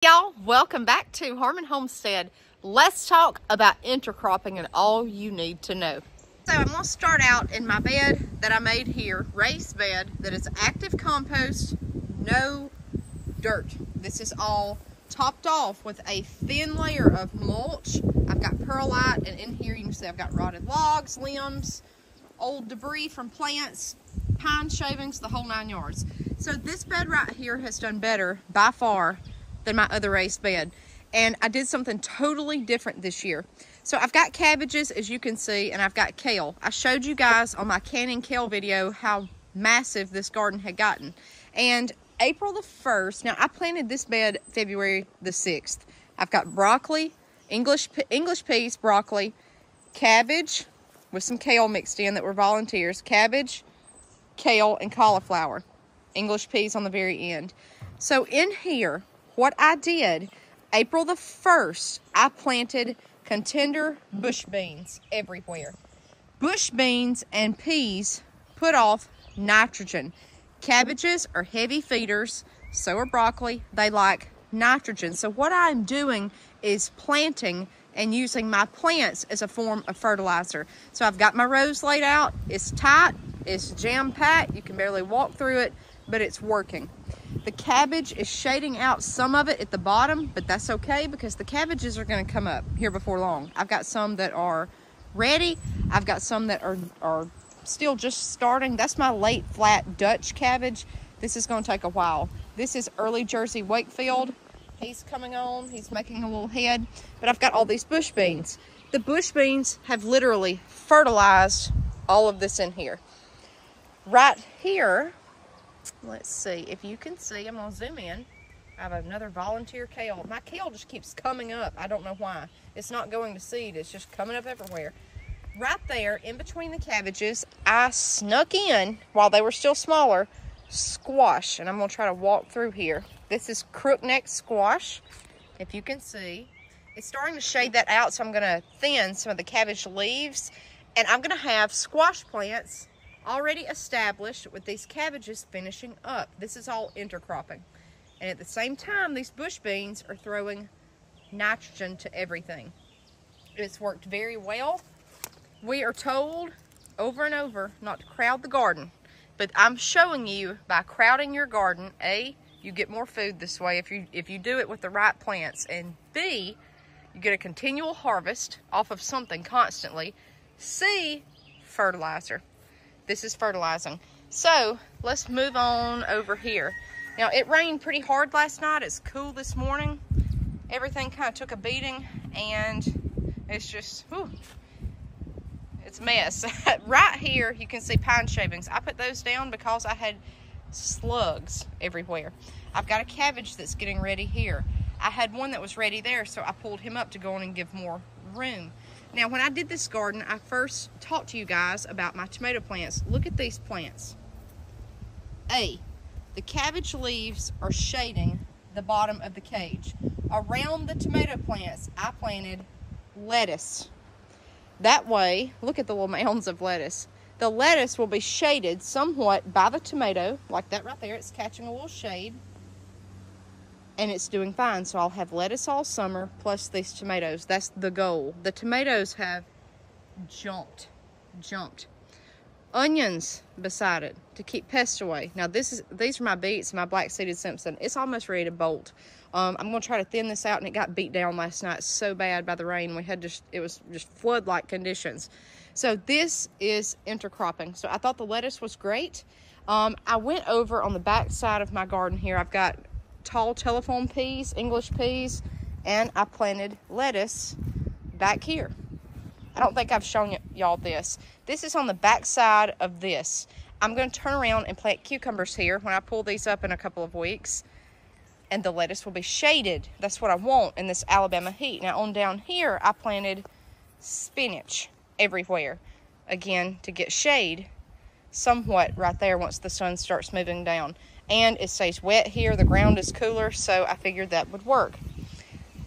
Y'all, welcome back to Harmon Homestead. Let's talk about intercropping and all you need to know. So I'm going to start out in my bed that I made here, raised bed that is active compost, no dirt. This is all topped off with a thin layer of mulch. I've got perlite, and in here you can see I've got rotted logs, limbs, old debris from plants, pine shavings, the whole 9 yards. So this bed right here has done better by far than my other raised bed, and I did something totally different this year. So I've got cabbages, as you can see, and I've got kale. I showed you guys on my canning kale video how massive this garden had gotten. And April the 1st, now I planted this bed February the 6th. I've got broccoli, English peas, broccoli, cabbage with some kale mixed in that were volunteers, cabbage, kale, and cauliflower. English peas on the very end. So in here, what I did, April the 1st, I planted contender bush beans everywhere. Bush beans and peas put off nitrogen. Cabbages are heavy feeders, so are broccoli. They like nitrogen. So what I'm doing is planting and using my plants as a form of fertilizer. So I've got my rows laid out. It's tight, it's jam-packed. You can barely walk through it, but it's working. The cabbage is shading out some of it at the bottom, but that's okay because the cabbages are going to come up here before long. I've got some that are ready. I've got some that are still just starting. That's my late flat Dutch cabbage. This is going to take a while. This is early Jersey Wakefield. He's coming on. He's making a little head. But I've got all these bush beans. The bush beans have literally fertilized all of this in here. Right here, let's see if you can see. I'm going to zoom in. I have another volunteer kale. My kale just keeps coming up. I don't know why. It's not going to seed. It's just coming up everywhere. Right there, in between the cabbages, I snuck in, while they were still smaller, squash. And I'm going to try to walk through here. This is crookneck squash, if you can see. It's starting to shade that out, so I'm going to thin some of the cabbage leaves. And I'm going to have squash plants already established with these cabbages finishing up. This is all intercropping. And at the same time, these bush beans are throwing nitrogen to everything. It's worked very well. We are told over and over not to crowd the garden, but I'm showing you by crowding your garden, A, you get more food this way if you do it with the right plants, and B, you get a continual harvest off of something constantly. C, fertilizer. This is fertilizing. So let's move on over here. Now it rained pretty hard last night. It's cool this morning. Everything kind of took a beating, and it's just, whew, it's a mess. Right here you can see pine shavings. I put those down because I had slugs everywhere. I've got a cabbage that's getting ready here. I had one that was ready there, so I pulled him up to go in and give more room. Now, when I did this garden, I first talked to you guys about my tomato plants. Look at these plants. A, the cabbage leaves are shading the bottom of the cage. Around the tomato plants, I planted lettuce. That way, look at the little mounds of lettuce. The lettuce will be shaded somewhat by the tomato, like that right there. It's catching a little shade, and it's doing fine. So I'll have lettuce all summer plus these tomatoes. That's the goal. The tomatoes have jumped. Onions beside it to keep pests away. Now these are my beets, my black-seeded Simpson. It's almost ready to bolt. I'm gonna try to thin this out, and it got beat down last night so bad by the rain. It was just flood-like conditions. So this is intercropping. So I thought the lettuce was great. I went over on the back side of my garden here. I've got tall telephone peas, English peas, and I planted lettuce back here. I don't think I've shown y'all this. This is on the back side of this. I'm going to turn around and plant cucumbers here when I pull these up in a couple of weeks, and the lettuce will be shaded. That's what I want in this Alabama heat. Now on down here, I planted spinach everywhere, again to get shade somewhat right there once the sun starts moving down. And it stays wet here, the ground is cooler, so I figured that would work.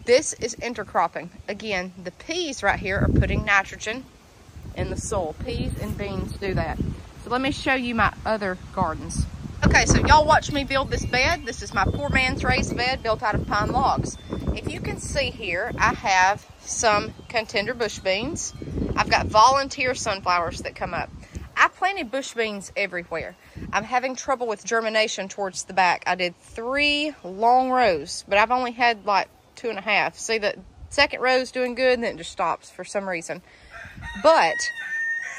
This is intercropping. Again, the peas right here are putting nitrogen in the soil. Peas and beans do that. So let me show you my other gardens. Okay, so y'all watch me build this bed. This is my poor man's raised bed built out of pine logs. If you can see here, I have some contender bush beans. I've got volunteer sunflowers that come up. I planted bush beans everywhere. I'm having trouble with germination towards the back. I did 3 long rows, but I've only had like 2.5. See, the second row is doing good, and then it just stops for some reason. But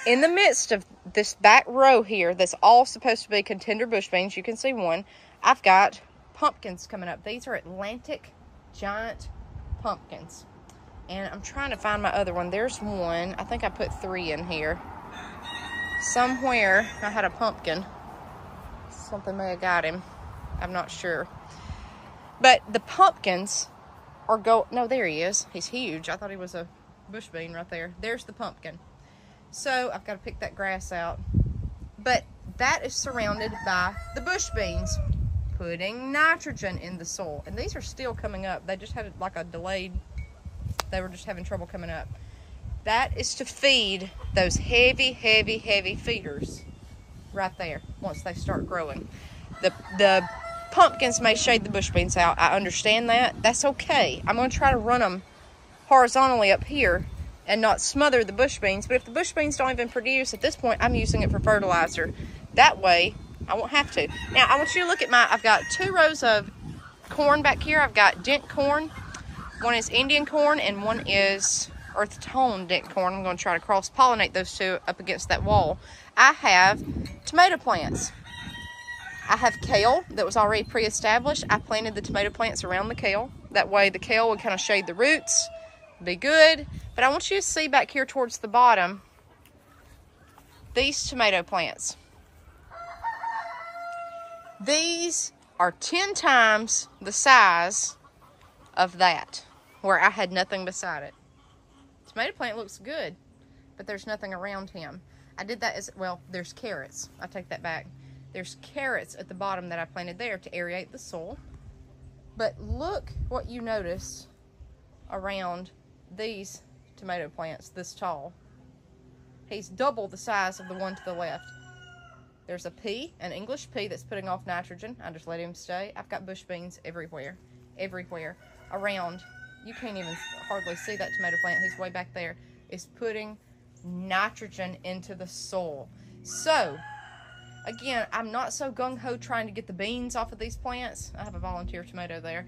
in the midst of this back row here, that's all supposed to be contender bush beans, you can see one, I've got pumpkins coming up. These are Atlantic giant pumpkins. And I'm trying to find my other one. There's one. I think I put 3 in here. Somewhere I had a pumpkin. Something may have got him. I'm not sure. But the pumpkins are no, there he is. He's huge. I thought he was a bush bean right there. There's the pumpkin. So I've got to pick that grass out. But that is surrounded by the bush beans, putting nitrogen in the soil. And these are still coming up. They just had like a delayed, they were just having trouble coming up. That is to feed those heavy, heavy, heavy feeders right there once they start growing. The pumpkins may shade the bush beans out. I understand that. That's okay. I'm going to try to run them horizontally up here and not smother the bush beans. But if the bush beans don't even produce, at this point, I'm using it for fertilizer. That way, I won't have to. Now, I want you to look at I've got 2 rows of corn back here. I've got dent corn. One is Indian corn and one is earth tone dent corn. I'm going to try to cross-pollinate those 2 up against that wall. I have tomato plants. I have kale that was already pre-established. I planted the tomato plants around the kale. That way the kale would kind of shade the roots, be good. But I want you to see back here towards the bottom, these tomato plants. These are 10 times the size of that, where I had nothing beside it. Tomato plant looks good, but there's nothing around him. I did that as well. There's carrots. I take that back. There's carrots at the bottom that I planted there to aerate the soil. But look what you notice around these tomato plants this tall. He's double the size of the one to the left. There's a pea, an English pea that's putting off nitrogen. I just let him stay. I've got bush beans everywhere, everywhere around. You can't even hardly see that tomato plant. He's way back there. Is putting nitrogen into the soil. So, again, I'm not so gung-ho trying to get the beans off of these plants. I have a volunteer tomato there.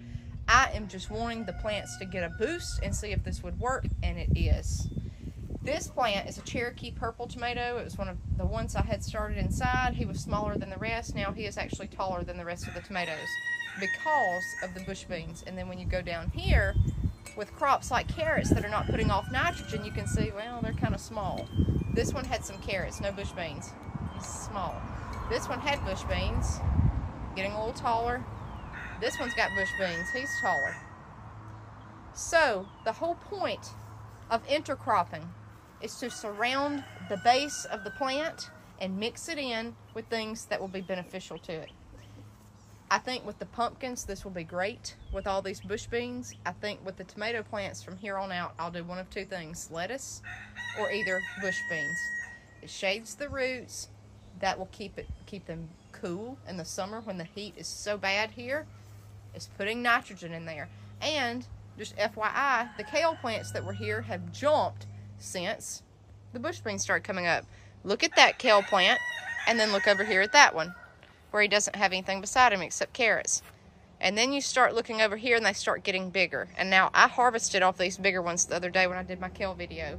I am just wanting the plants to get a boost and see if this would work, and it is. This plant is a Cherokee purple tomato. It was one of the ones I had started inside. He was smaller than the rest. Now he is actually taller than the rest of the tomatoes because of the bush beans. And then when you go down here, with crops like carrots that are not putting off nitrogen, you can see, well, they're kind of small. This one had some carrots, no bush beans. He's small. This one had bush beans, getting a little taller. This one's got bush beans. He's taller. So the whole point of intercropping is to surround the base of the plant and mix it in with things that will be beneficial to it. I think with the pumpkins, this will be great with all these bush beans. I think with the tomato plants from here on out, I'll do one of 2 things, lettuce or either bush beans. It shades the roots. That will keep them cool in the summer when the heat is so bad here. It's putting nitrogen in there. And just FYI, the kale plants that were here have jumped since the bush beans started coming up. Look at that kale plant, and then look over here at that one, where he doesn't have anything beside him except carrots. And then you start looking over here, and they start getting bigger. And now I harvested off these bigger ones the other day when I did my kale video.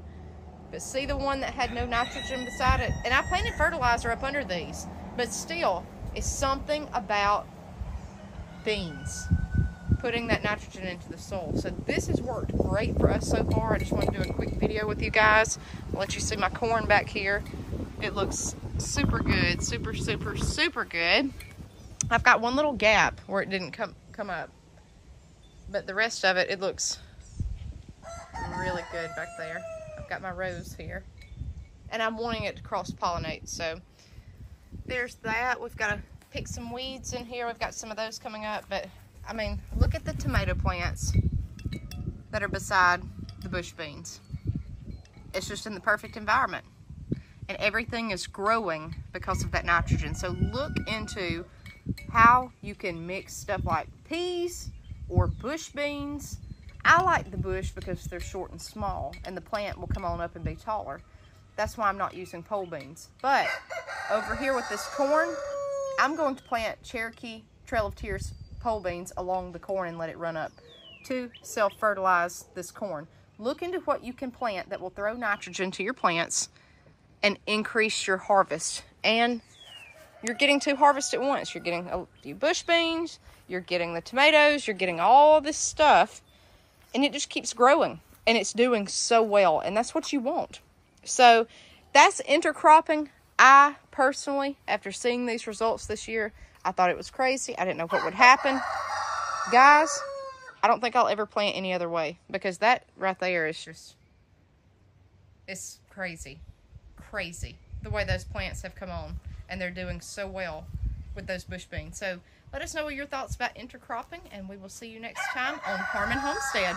But see the one that had no nitrogen beside it? And I planted fertilizer up under these. But still, it's something about beans putting that nitrogen into the soil. So this has worked great for us so far. I just want to do a quick video with you guys. I'll let you see my corn back here. It looks super good, super, super, super good. I've got one little gap where it didn't come up. But the rest of it, it looks really good back there. I've got my rows here. And I'm wanting it to cross-pollinate, so there's that. We've got to pick some weeds in here. We've got some of those coming up, but I mean, look at the tomato plants that are beside the bush beans. It's just in the perfect environment. And everything is growing because of that nitrogen. So look into how you can mix stuff like peas or bush beans. I like the bush because they're short and small, and the plant will come on up and be taller. That's why I'm not using pole beans. But over here with this corn, I'm going to plant Cherokee Trail of Tears pole beans along the corn and let it run up to self-fertilize this corn. Look into what you can plant that will throw nitrogen to your plants and increase your harvest. And you're getting 2 harvests at once. You're getting a few bush beans, you're getting the tomatoes, you're getting all this stuff, and it just keeps growing, and it's doing so well, and that's what you want. So that's intercropping. I personally, after seeing these results this year, I thought it was crazy. I didn't know what would happen. Guys, I don't think I'll ever plant any other way, because that right there is just, it's crazy. Crazy the way those plants have come on, and they're doing so well with those bush beans. So let us know what your thoughts about intercropping, and we will see you next time on Harmon Homestead.